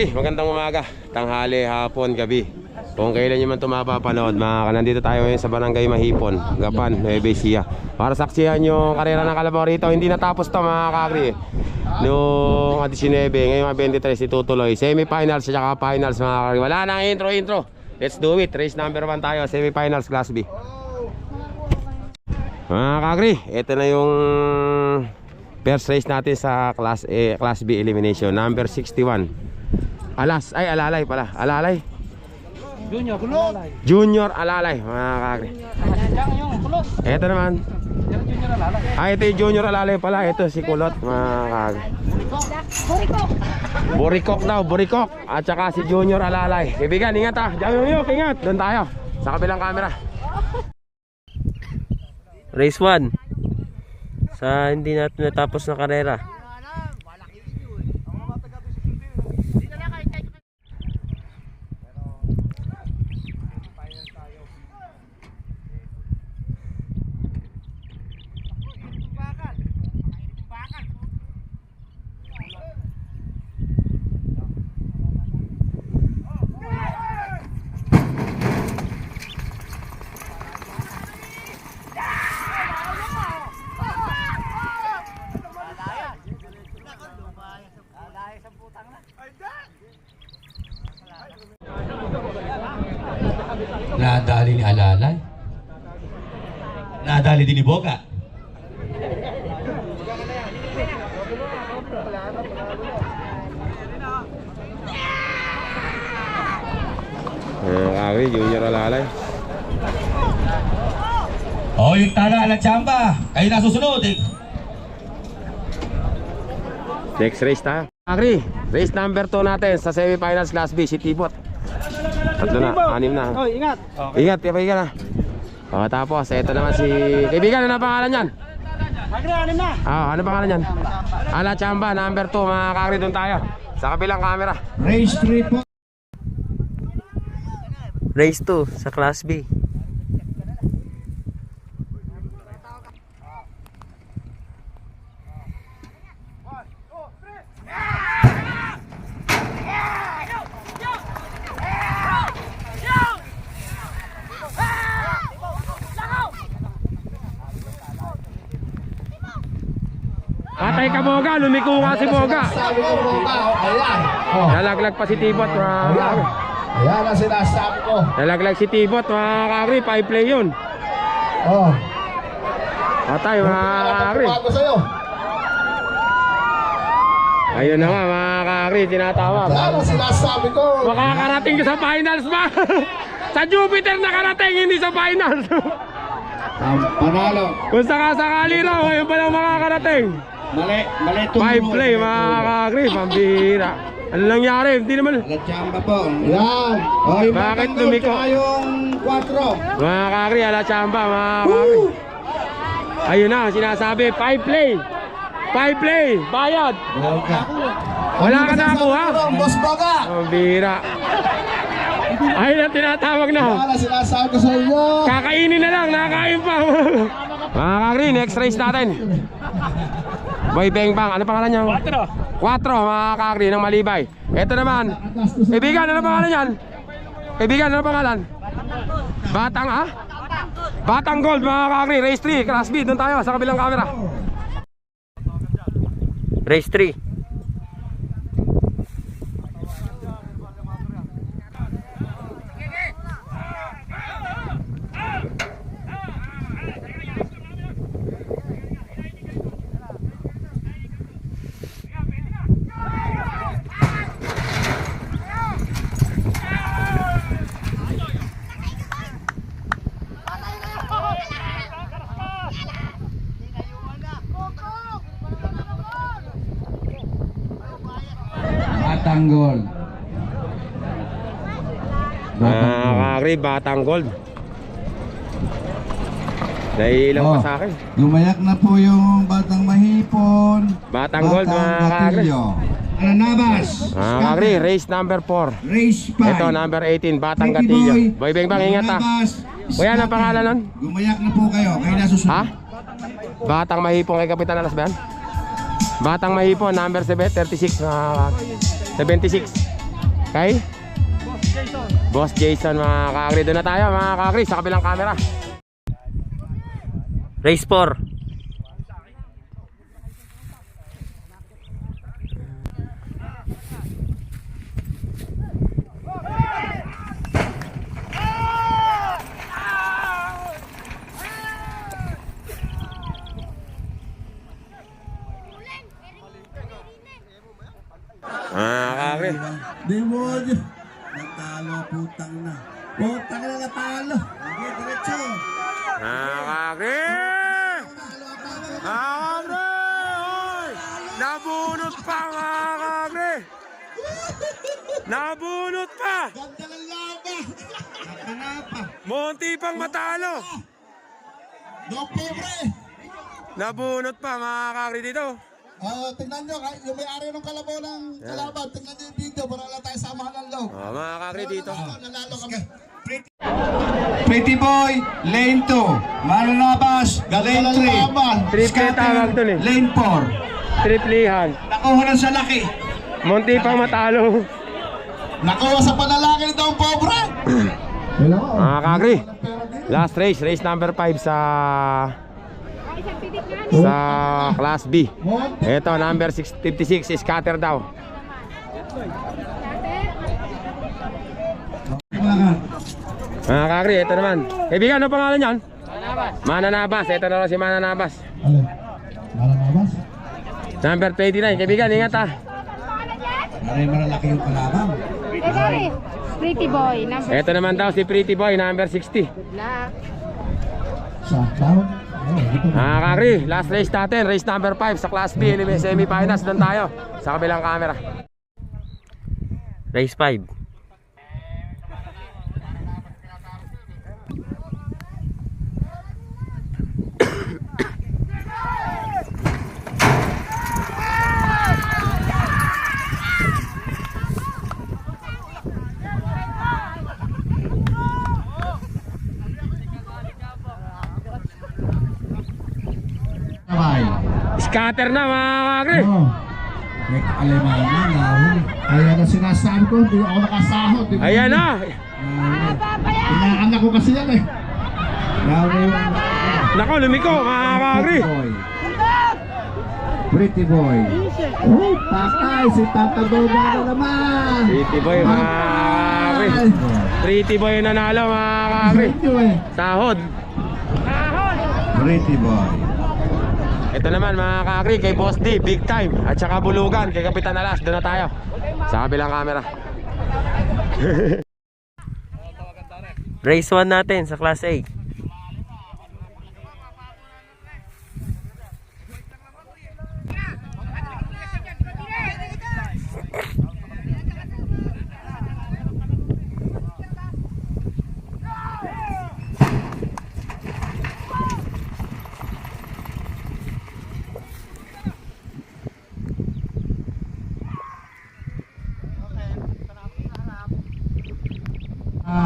kakri, magandang umaga, tanghali, hapon, gabi. Kung kailan nyo man ito mapapanood, nandito tayo ngayon sa Barangay Mahipon, Gapan, Nueva Ecija, para saksihan yung karera ng kalabaw rito. Hindi natapos to mga kakri. Noong 19, ngayon 23 itutuloy. Semi-finals at finals mga kakri. Wala nang intro. Let's do it. Race number 1 tayo, semi-finals Class B. Mga kakri, ito na yung first race natin sa Class B elimination, number 61. Alalay pala. Alalay. Junior Alalay, mga kakri. Ito naman. Ito yung Junior Alalay pala. Ito si Kulot, mga kakri. Burikok. At saka si Junior Alalay. Kaibigan, ingat ha. Ingat. Doon tayo, sa kabilang camera. Race 1 sa hindi natin natapos na karera. Nadali ni Alalay. Nadali din ni Boga. Kakri, Junior Alalay. Oh, yung tala na tsamba. Kayo na susunod eh. Next race tayo. Kakri, race number 2 natin sa semi-finals Class B, si Tibot. Tatlo na, 6 na. Oh, ingat. Ingat, pahiga na. Tapos, ito naman si... Kaibigan, ano pangalan yan? Magre-anim na. Ano pangalan yan? Ala Chamba, number 2, mga kakri, doon tayo. Sa kabilang camera. Race 3 po. Race 2 sa Class B. Patay ka Boga, lumiko nga si Boga. Sabi ko Boga, ayan. Oh. Nalaglag pa si Tibot, mga kakri. Ayan ang sinasabi ko. Nalaglag si Tibot, mga kakri, 5 play yun. Oh. Patay, mga kakri. Bago sa'yo. Ayun na nga, mga kakri, tinatawag. Ayan ang sinasabi ko. Makakarating ka sa finals ba? Sa Jupiter nakarating, hindi sa finals. Panalo. Kung sakasakali raw, ngayon pa lang makakarating. Mali 5 play, mga kakri, pambira. Ano nangyari? Hindi naman. Chamba po. Yan. Oh, yung Bakit Batanggol, lumiko? tsaka yung 4. Mga kakri, ala Chamba, mga kakri. Ayun na, sinasabi, 5 play. 5 play, bayad. Wala ka na ako, ha? Boss Boga. Pambira. Ayun na, tinatawag na. Ayan ang sinasabi ko sa inyo. Kakainin na lang, nakakain pa. Mga kakri, next race natin. Boy Beng Bang, ano pangalan niya? 4, mga kakri ng Malibay. Ito naman. Kaibigan, ano pangalan yan? Kaibigan, ano pangalan? Batang Gold, mga kakri. Race 3, Class B. Doon tayo sa kabilang camera. Race 3. Batanggol. Kakri, Batang Gold. Naiilang pa sa akin. Lumayak na po yung Batang Mahipon. Batang Gold, mga kakri. Ananabas. Kakri, race number 4. Race 5. Ito, number 18, Batang Gatillo. Boy Beng Bang, ingat ha. Kuya, ano pangalan nun? Lumayak na po kayo. Kayo na susunod. Ha? Batang Mahipon kay Kapitan Alas ba yan? Batang Mahipon, number 36. 76. Kay? Boss Jason mga kakri. Doon na tayo mga kakri sa kabilang camera. Race 4. Mga kakri. Demonyo. Natalo, putang na. Putang na natalo. Okay, diretso. Mga kakri. Mga kakri. Oy! Nabunot pa mga kakri. Nabunot pa. Ganda ng laban. Nakanapa. Munti pang matalo. No pobre. Nabunot pa mga kakri dito. Tingnan nyo, yung may-ari ng kalabaw ng kalaban, tingnan nyo yung video, para lang tayo samahan ng loob. Mga kakri dito. Nanalo kami. Pretty Boy, Lane 2. Mananabas, Lane 3. Triple tawag dun eh. Lane 4. Triplihan. Nakuha na sa laki. Munti pang matalo. Nakuha sa panalaki nito ang pobre. Mga kakri. Last race, race number 5 sa Class B. Ito, number 656, scatter daw. Mga kakri, ito naman. Kaibigan, ano pangalan yan? Mananabas. Ito na lang si Mananabas. Mananabas? Number 29. Kaibigan, ingat ha. Malalaki yung kalaban. Sorry, Pretty Boy, number Ito naman daw si Pretty Boy, number 60. na. Sa tawag? Mga kakri, last race natin, race number 5 sa Class B, semi-finals. Doon tayo, sa kabilang camera. Race 5. Kamay. Scatter na mga kakri. Alemana, nahuli. Ayan na sinasabi ko, hindi ako nakasahod. Ayan na. Inaanak ko kasi yan eh. Nako, lumiko mga kakri. Pretty Boy. Oh, patay si Tata Doba na naman. Pretty Boy mga kakri. Pretty Boy nanalo mga kakri. Sahod. Pretty Boy. Ito naman mga kakri, kay Boss D, big time. At saka Bulugan, kay Kapitan Alas. Doon na tayo, sa kabilang camera. Race 1 natin sa Class A.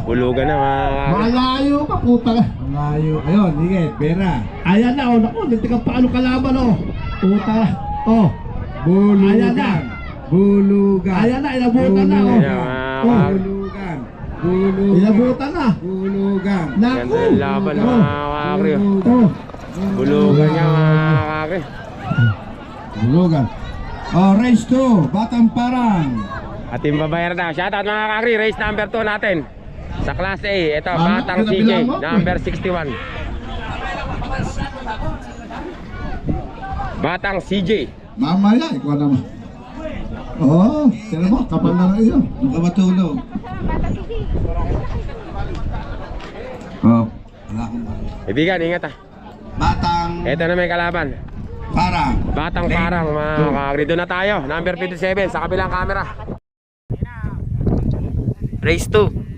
Bulugan na mga kakri. Malayo pa, puta ka. Malayo. Ayun, sige, Bera. Ayan na, oh, naku, hindi ka paano kalaban, oh. Puta ka. Oh. Bulugan. Ayan na. Bulugan. Ayan na, inabutan na, oh. Ayan mga Oh, kakri. Bulugan. Bulugan. inabutan na. Bulugan. Naku. Ganda ng laban mga kakri. Oh. Bulugan niya mga kakri. Bulugan. Oh, race 2, Batang Parang. At yung babayar na. Shoutout mga kakri, race number 2 natin. Sa Class A, ito, Mama, Batang CJ, pinabilang mo? number 61. Batang CJ. Mamaya, ikaw naman. Oh, tira mo, kapal na rin yun. Huwag ka matulog. Oh, wala akong balik. Ibigan, ingat ha. Batang Ito na may kalaban. Parang. Batang Lane Parang, mga two. kakri. Doon na tayo, number 57, sa kabilang camera. Race 2.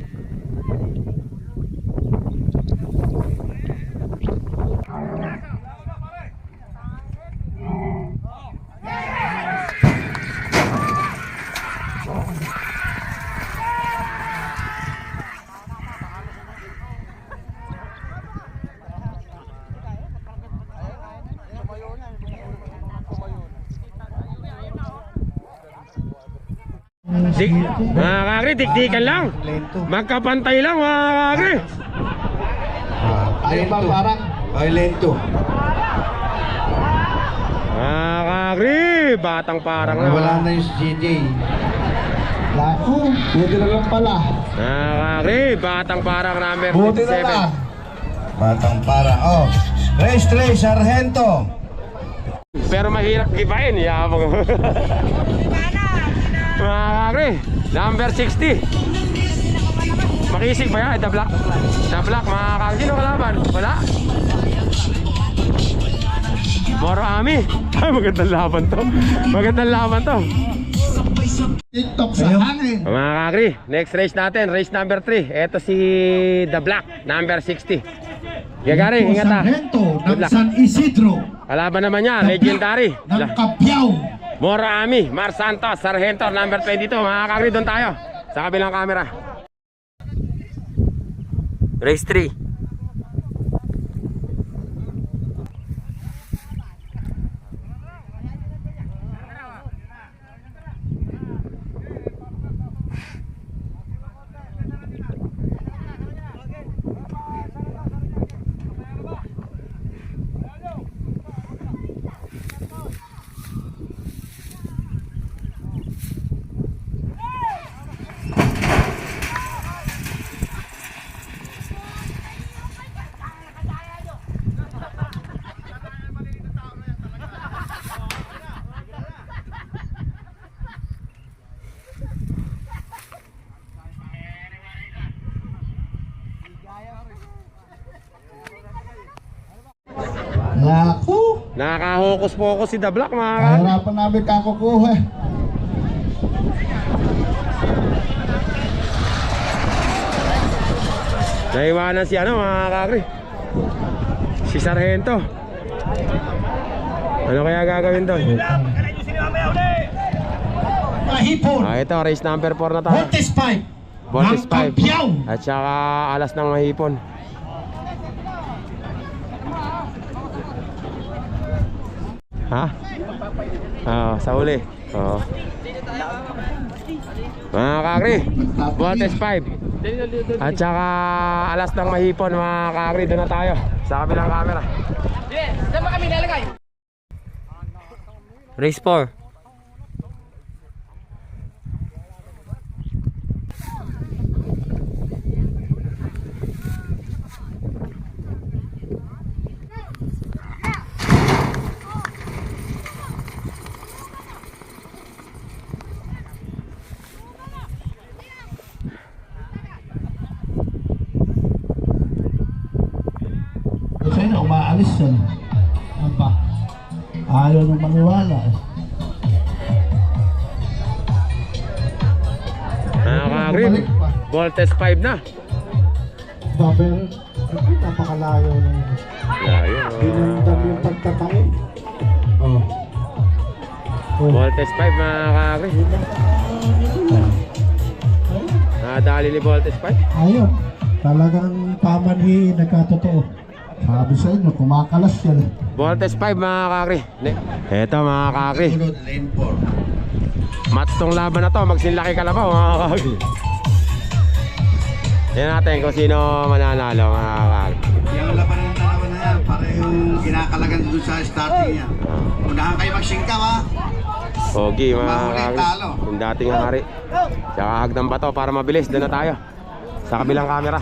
Mga kakri, tiktikan lang. Magkapantay lang mga kakri. Ano ba parang? Ay, lento. Mga kakri, batang parang na. Wala na yung CJ. Lako, buti na lang pala. Mga kakri, batang parang number Buti na 57. lang. Batang parang, oh. Race 3, Sargento. Pero mahirap gibain, yabang. Mga kakri, number 60. Makisig ba yan? The Black? The Black, mga kakri. Sino kalaban? Wala? Moro Ami. Ay, magandang laban to. Magandang laban to. TikTok sa hangin. Mga kakri, next race natin, race number 3. Ito si The Black, number 60. Gagari, ingat ha. Sargento Good ng luck. San Isidro. Kalaban naman niya, legendary. Ng Kapiao. Moro Ami, Mar Santos, Sargento, number 22. Mga kakri, doon tayo. Sa kabilang camera. Race 3. Naku, Nakaka-hokus-pokus si The Black, mga kakri. kahirapan namin kakukuha. Naiwanan si ano, mga kakri, si Sargento. Ano kaya gagawin doon? Mahipon. Ito, race number 4 na tayo. Voltes 5. Voltes ng 5. Kapiao. At saka alas ng mahipon. Ha? Sa uli. Oo. Mga kakri, Voltes 5. At saka alas ng mahipon, mga kakri, doon na tayo. Sa kabilang camera. Race 4. Kasi na umaalis yan. Aba, ayaw nang maniwala. Mga kakri, Voltes 5 na. Babel, napakalayo na yun. Layo. Pinundan yung pagtataon. Oh. Voltes 5, mga kakri. Nadali ni Voltes 5. Ayun, talagang pamanhi nagkatotoo. Sabi sa inyo, kumakalas yan. Voltes 5, mga kakri. Eto, mga kakri. Lane 4. Match tong laban na to, magsinlaki ka na ba, mga kakri? Yan natin kung sino mananalo, mga kakri. Yung laban ng dalawa na yan, parehong kinakalagan doon sa starting niya. Unahan kayo magsingkaw ha. Pogi, mga Mahuli kakri. talo. Yung dating hari. Tsaka hagdan ba to para mabilis, doon na tayo. Sa kabilang camera.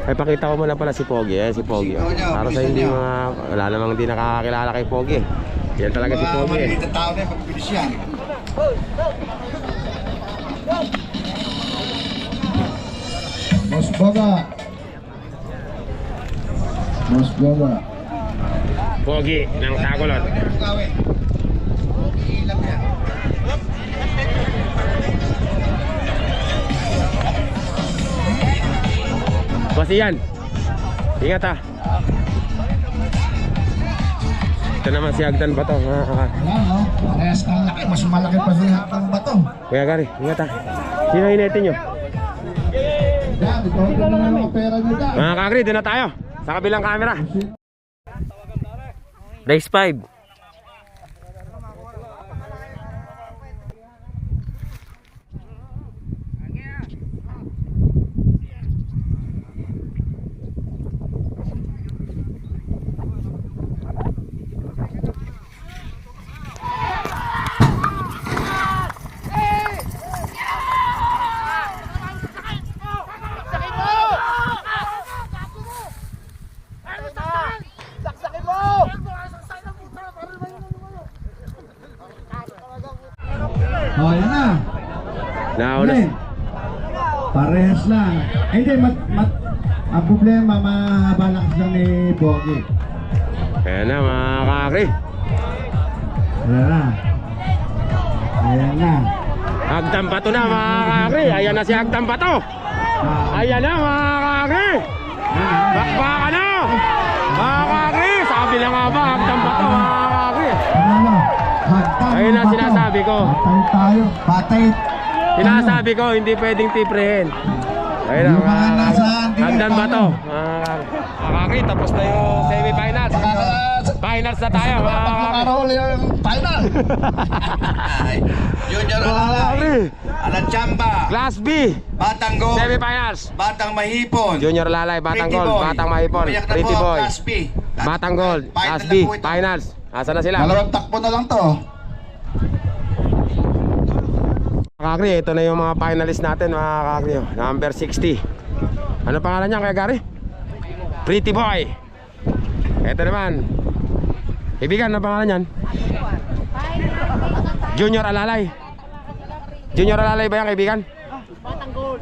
Ay, pakita ko muna pala si Pogi, si Pogi. Singkaw niyo, Para sa bilisan hindi niyo. mga, wala namang hindi nakakakilala kay Pogi. Yan talaga si Pogi. Maliliit na tao na yan, pagbilis yan. Mas baga. Mas baga. Pogi ng Tagolod. Gawin. Ilang yan. Basta yan. Ingat ha. Ito naman si Hagdan ba to? Ayan, no? Parehas ng laki. Mas malaki pa siya ng bato. Kuya Gary, ingat ha. Sino hinetin nyo? Yan, ito na lang ang pera nyo dyan. Mga kakri, doon na tayo. Sa kabilang camera. Race 5. lang. Ay, hindi, ang problema, mahaba lakas lang ni Pogi. Ayan na mga kakri. Ayan na. Ayan na. Hagdan Bato na mga kakri. Ayan na si Hagdan Bato. Ayan na mga kakri. Bakbaka na. Mga kakri. Sabi na nga ba Hagdan Bato mga kakri. Ano? Hagdan Ayun na Bato. sinasabi ko. Patay tayo. Patay. Sinasabi ko hindi pwedeng tiprehin. Ayun na Yung mga mga nasa kakri. Hagdan Bato. Mga kakri. Tapos na yung semi-finals. Finals na tayo mga kakri. Karol yung final. Junior Alalay, Alachamba, Class B. Batang Gold, Semi-finals. Batang Mahipon, Junior Lalay, Batang Pretty Gold, Boy. Batang Mahipon, Umiyak na Pretty po, Boy, Class B. Batang Gold, Final Class na B, po ito. Finals. Asa na sila? Dalawang takbo na lang to. Kakri, ito na yung mga finalist natin mga kakri. Number 60. Ano pangalan niya Kuya Gary? Pretty Boy. Ito naman. Kaibigan, ano pangalan niyan? Junior Alalay. Junior Alalay ba yan kaibigan? Batang Gold.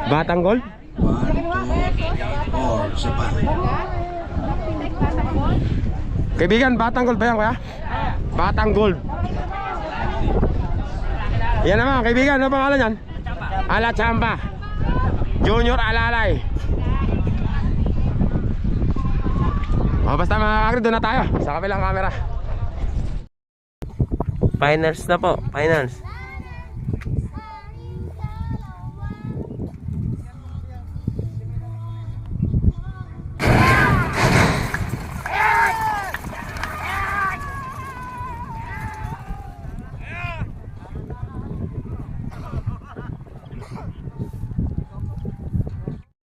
Batang Gold? 1, 2, 3, 4, sipa. Kaibigan, Batang Gold ba yan kuya? Batang Gold. Yan naman kaibigan, ano pangalan yan? Alachamba. Junior Alalay. O basta mga kakri, doon na tayo sa kabilang camera. Finals na po, finals.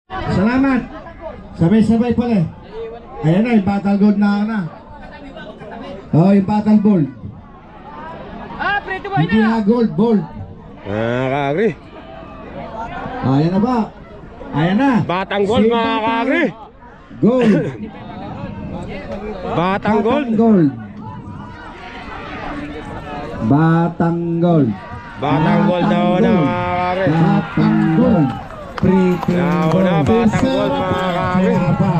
Salamat. Sabay-sabay pala. Ayan na, yung battle gold na. Oh, yung battle gold. Pretty boy Hindi na gold, gold. Kakri. Ayan na ba? Ayan na. Batang Gold Si mga Batang kakri. Gold. Batang Gold. Gold. Batang gold. Batang Gold daw na mga kakri. Batang gold. Pretty Now gold. na, Batang Gold mga kakri. Kaya pa,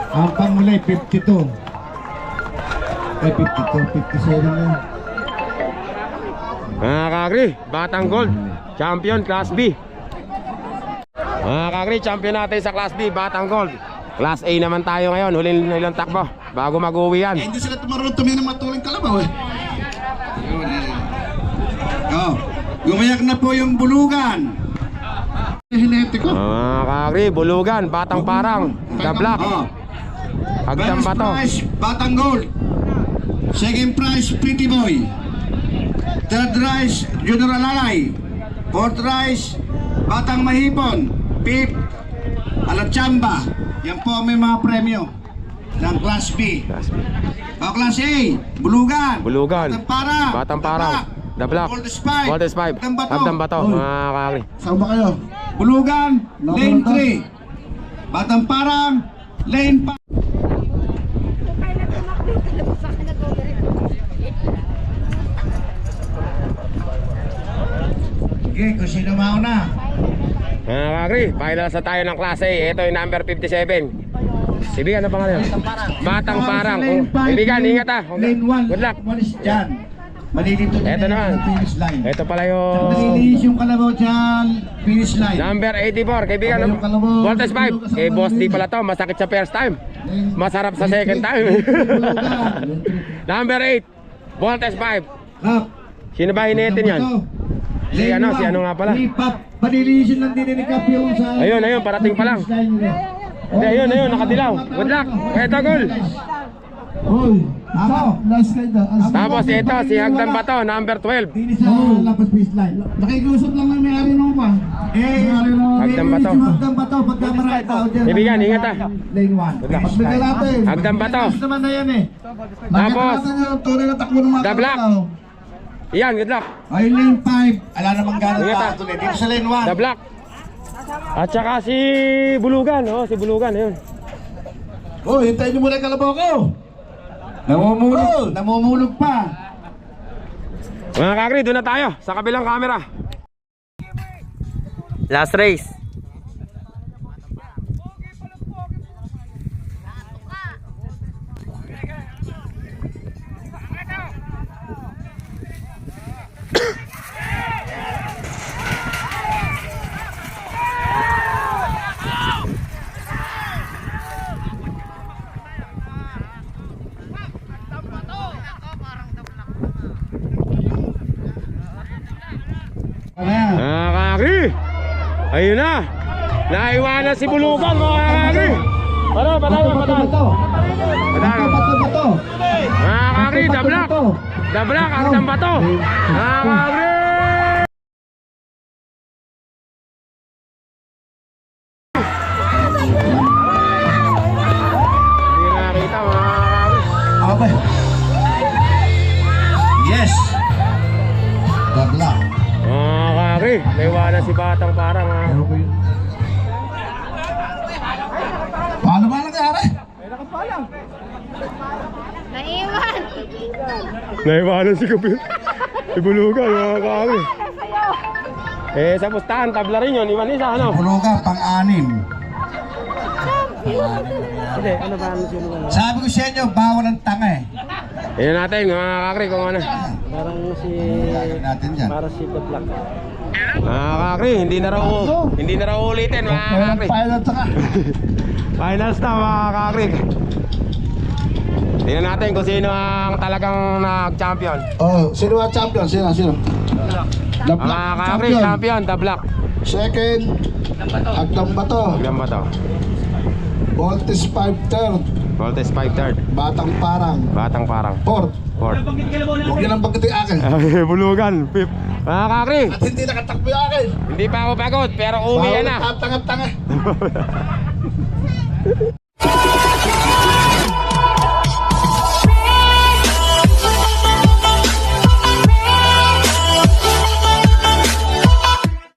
ang pangulay 52. Ay 52, 57 na yun. Mga kakri, Batang Gold, champion Class B. Mga kakri, champion natin sa Class B, Batang Gold. Class A naman tayo ngayon, huling ilang takbo bago mag-uwi yan. Hindi sila tumarunong tumingin ng matuling kalabaw eh. Oh, gumayak na po yung bulugan. Hinete ko. Mga kakri, Bulugan, Batang Parang, The Black, Oh. Hagdan First Bato. prize, Batang Gold. Second prize, Pretty Boy. Third prize, Junior Alalay. Fourth prize, Batang Mahipon. Fifth, Alachamba. Yan po may mga premyo ng Class B. Class B. O Class A, Bulugan. Bulugan, Batang Parang. Batang Parang, The Black, Gold Spike. Voltes 5, Hagdan Bato. Hagdan Bato, mga kakri. Saan ba kayo? Bulugan, Lane 3. Batang Parang, Lane 5. Sige, kung sino mauna. Mga kakri, finals na tayo ng Class A. Ito yung number 57. Ibigan, ano pangalan? Batang Parang. Lane Oh, 5, Ibigan, ingat ah. Lane 1. Good luck. Walis dyan. Malilito din Ito naman. ang finish line. Ito pala Saka yung nalilinis yung kalabaw dyan, finish line. number 84. Kaibigan, Yung kalabaw, Voltes 5. Eh, boss di pala to. Masakit sa first time. Masarap sa second time. Number 8. Voltes 5. Kap. Sino ba hinetin yan? Si ano, si ano nga pala? Panililisin lang din ni Kap yung sa... Ayun, ayun, parating pa lang. finish line nila. Hindi, ayun, ayun, nakadilaw. Good luck. Eto, gol. Hoy, last line daw. Tapos ito, si Hagdan Bato, number 12. Finish sa lapas finish line. Nakikiusap lang ng may-ari nung pa. Hagdan Bato. Hagdan Bato, pagka marami tao dyan. Kaibigan, ingat ah. Lane 1. Good luck. Pagbigay natin. Hagdan Bato. Tapos naman na yan eh. Tapos, Nakita natin yung tunay na takbo ng mga The Black. tao. Iyan, good luck. Ay, lane 5. Ala namang gano'n Ingat, ah. tao tuloy. Dito sa lane 1. The Black. At saka si Bulugan, oh, si Bulugan, ayun. Oh, hintayin niyo muna yung kalabaw ko. Namumulog pa. Mga kakri, doon na tayo sa kabilang camera. Last race. Ayun na. Naiwanan si Bulugan mga kakri. Bato. Bato. Mga kakri, dablak. Dablak, ang isang bato. Mga kakri. Hindi nakakita mga kakri. Okay. Yes. Gabla. Mga kakri, naiwanan si Batang parang ha. Paano ba nangyari? Naiwan. Naiwanan si Kapil. Si Bulugan mga kakri. Sa pustahan, tabla rin yun. Iwan isa ano? Bulugan, pang-anim. Sabi ko sa inyo, bawal ang tanga eh. Tingnan natin mga kakri kung ano. Gagawin natin yan. Mga kakri, hindi na raw ulitin mga kakri. Pilot ka. Finals na mga kakri. Tingnan natin kung sino ang talagang nag-champion. Oh, sino ang champion? Sino? The Mga kakri, champion, The Black. Second, Agdang Bato. Hanggang ba to? Voltes 5-3. Voltes 5-3. Batang Parang. Batang parang. 4. 4. Huwag yan ang pagdating akin. Bulugan, 5. Mga kakri, At hindi nakatakbo yung akin. hindi pa ako pagod pero uwi Bawal na. ang tanga-tanga.